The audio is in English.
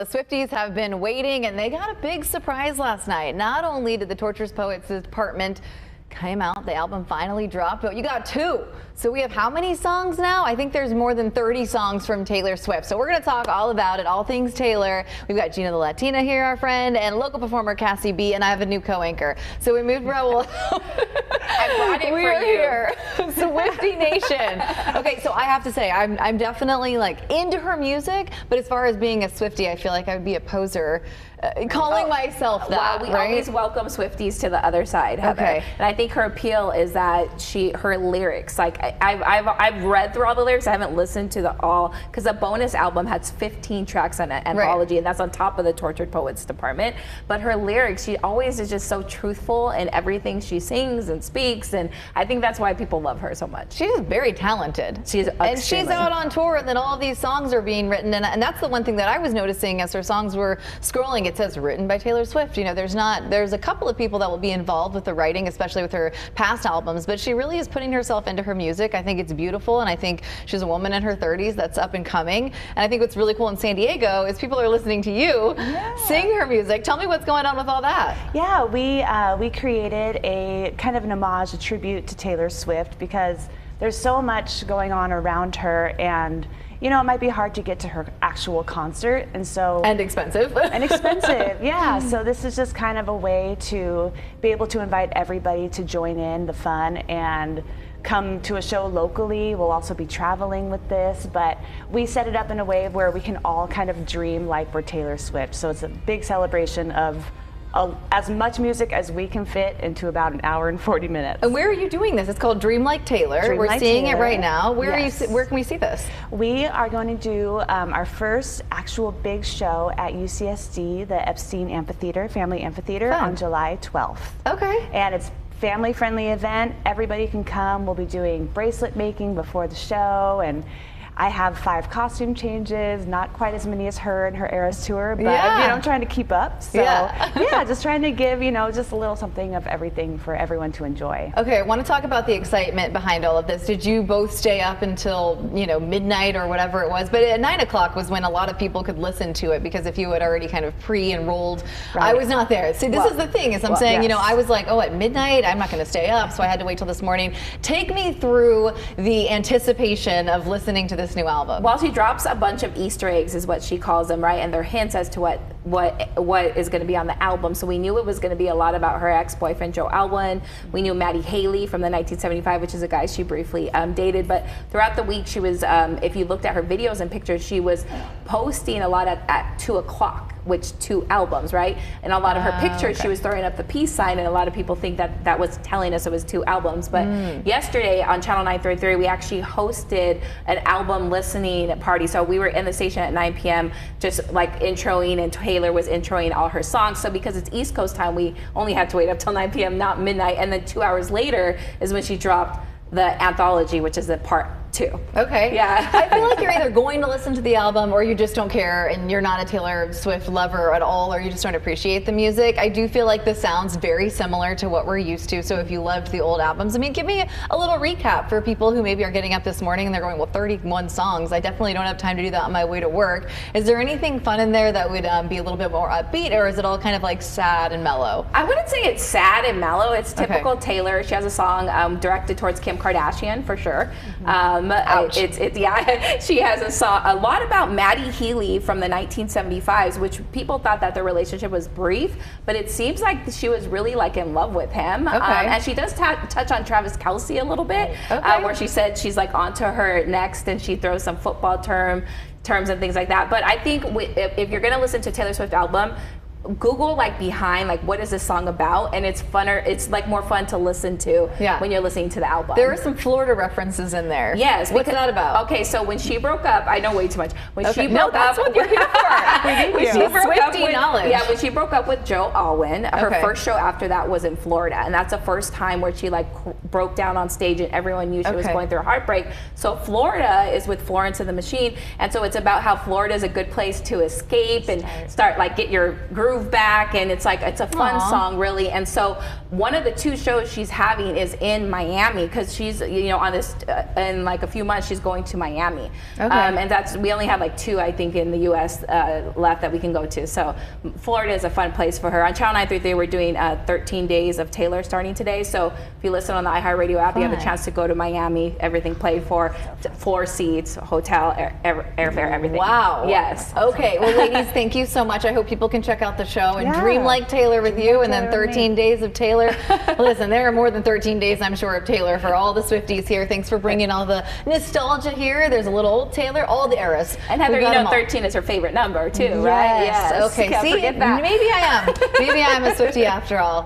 The Swifties have been waiting, and they got a big surprise last night. Not only did the Tortured Poets Department came out, the album finally dropped, but you got two. So we have how many songs now? I think there's more than 30 songs from Taylor Swift. So we're going to talk all about it, all things Taylor. We've got Gina the Latina here, our friend, and local performer Cassie B, and I have a new co-anchor. So we moved Raul. I brought it We're for here. Swiftie Nation. Okay, so I have to say, I'm definitely like into her music, but as far as being a Swiftie, I feel like I would be a poser calling myself that. Well, we right? always welcome Swifties to the other side, Heather. Okay. And I think her appeal is that her lyrics, like I've read through all the lyrics. I haven't listened to all because the bonus album has 15 tracks on an anthology, and that's on top of the Tortured Poets Department. But her lyrics, she always is just so truthful in everything she sings and speaks, and I think that's why people love her so much. She's very talented. She's and she's out on tour, and then all of these songs are being written, and that's the one thing that I was noticing as her songs were scrolling. It says written by Taylor Swift. You know, there's a couple of people that will be involved with the writing, especially with her past albums, but she really is putting herself into her music. I think it's beautiful, and I think she's a woman in her 30s that's up and coming. And I think what's really cool in San Diego is people are listening to you sing her music. Tell me what's going on with all that. Yeah, we created a kind of an homage, a tribute to Taylor Swift, because there's so much going on around her, and you know, it might be hard to get to her actual concert, and so expensive. Yeah. So this is just kind of a way to be able to invite everybody to join in the fun and come to a show locally. We'll also be traveling with this, but we set it up in a way where we can all kind of dream like we're Taylor Swift. So it's a big celebration of as much music as we can fit into about an hour and 40 minutes. And where are you doing this? It's called Dream Like Taylor. Dream We're Like seeing Taylor. it right now. Where Yes. where can we see this? We are going to do our first actual big show at UCSD, the Epstein Amphitheater, Family Amphitheater, Fun. on July 12th. Okay. And it's family-friendly event. Everybody can come. We'll be doing bracelet making before the show, and I have 5 costume changes, not quite as many as her and her Eras tour, but you know, I'm trying to keep up. So yeah, just trying to give, you know, just a little something of everything for everyone to enjoy. Okay, I want to talk about the excitement behind all of this. Did you both stay up until, you know, midnight or whatever it was? But at 9 o'clock was when a lot of people could listen to it, because if you had already kind of pre-enrolled, I was not there. See, this is the thing, is I'm saying, you know, I was like, oh, at midnight, I'm not going to stay up, so I had to wait till this morning. Take me through the anticipation of listening to this new album. Well, she drops a bunch of Easter eggs, is what she calls them, right? And they're hints as to what is going to be on the album. So we knew it was going to be a lot about her ex-boyfriend Joe Alwyn. We knew Maddie Haley from the 1975, which is a guy she briefly dated. But throughout the week, she was, if you looked at her videos and pictures, she was posting a lot at 2 o'clock, which 2 albums, right? And a lot of her pictures, she was throwing up the peace sign, and a lot of people think that that was telling us it was 2 albums. But yesterday on Channel 933, we actually hosted an album listening party. So we were in the station at 9 p.m. just like introing, and Taylor was introing all her songs. So because it's East Coast time, we only had to wait up till 9 p.m., not midnight. And then 2 hours later is when she dropped the anthology, which is the part 2. Okay. Yeah. I feel like you're either going to listen to the album, or you just don't care and you're not a Taylor Swift lover at all, or you just don't appreciate the music. I do feel like this sounds very similar to what we're used to. So if you loved the old albums, I mean, give me a little recap for people who maybe are getting up this morning and they're going, well, 31 songs. I definitely don't have time to do that on my way to work. Is there anything fun in there that would be a little bit more upbeat, or is it all kind of like sad and mellow? I wouldn't say it's sad and mellow. It's typical Taylor. She has a song directed towards Kim Kardashian, for sure. Ouch. She has a song a lot about Maddie Healy from the 1975s, which people thought that their relationship was brief, but it seems like she was really like in love with him. And she does touch on Travis Kelce a little bit, where she said she's like onto her next, and she throws some football terms and things like that. But I think if you're gonna listen to Taylor Swift album, Google like behind, like what is this song about, and it's funner. It's like more fun to listen to when you're listening to the album. There are some Florida references in there. Yes. What's that about? Okay, so when she broke up, I know way too much. When she No, broke that's up, what you're here for. when she broke up with, knowledge. yeah, when she she broke up with Joe Alwyn. Her Okay. first show after that was in Florida, and that's the first time where she like broke down on stage and everyone knew she was Okay. going through a heartbreak. So Florida is with Florence and the Machine, and so it's about how Florida is a good place to escape and start like get your groove back, and it's like it's a fun Aw. song really. And so one of the 2 shows she's having is in Miami because she's on this in like a few months she's going to Miami. Okay. And that's we only have like 2 I think in the U.S. Left that we can go to. So Florida is a fun place for her. On Channel 933 we're doing 13 days of Taylor starting today. So if you listen on the iHeartRadio app, you have a Fun. chance to go to Miami. Everything paid for, floor seats, hotel, airfare, everything. Wow. Yes. Okay. Well, ladies, thank you so much. I hope people can check out the show and Yeah. dream like Taylor with you, and then Taylor with 13 me. days of Taylor. Listen, there are more than 13 days, I'm sure, of Taylor for all the Swifties here. Thanks for bringing all the nostalgia here. There's a little old Taylor, all the eras. And Heather, We've you got know them all. 13 is her favorite number too, right? Yes. Okay. Can't See, forget that. maybe I am. Maybe I am a Swiftie after all.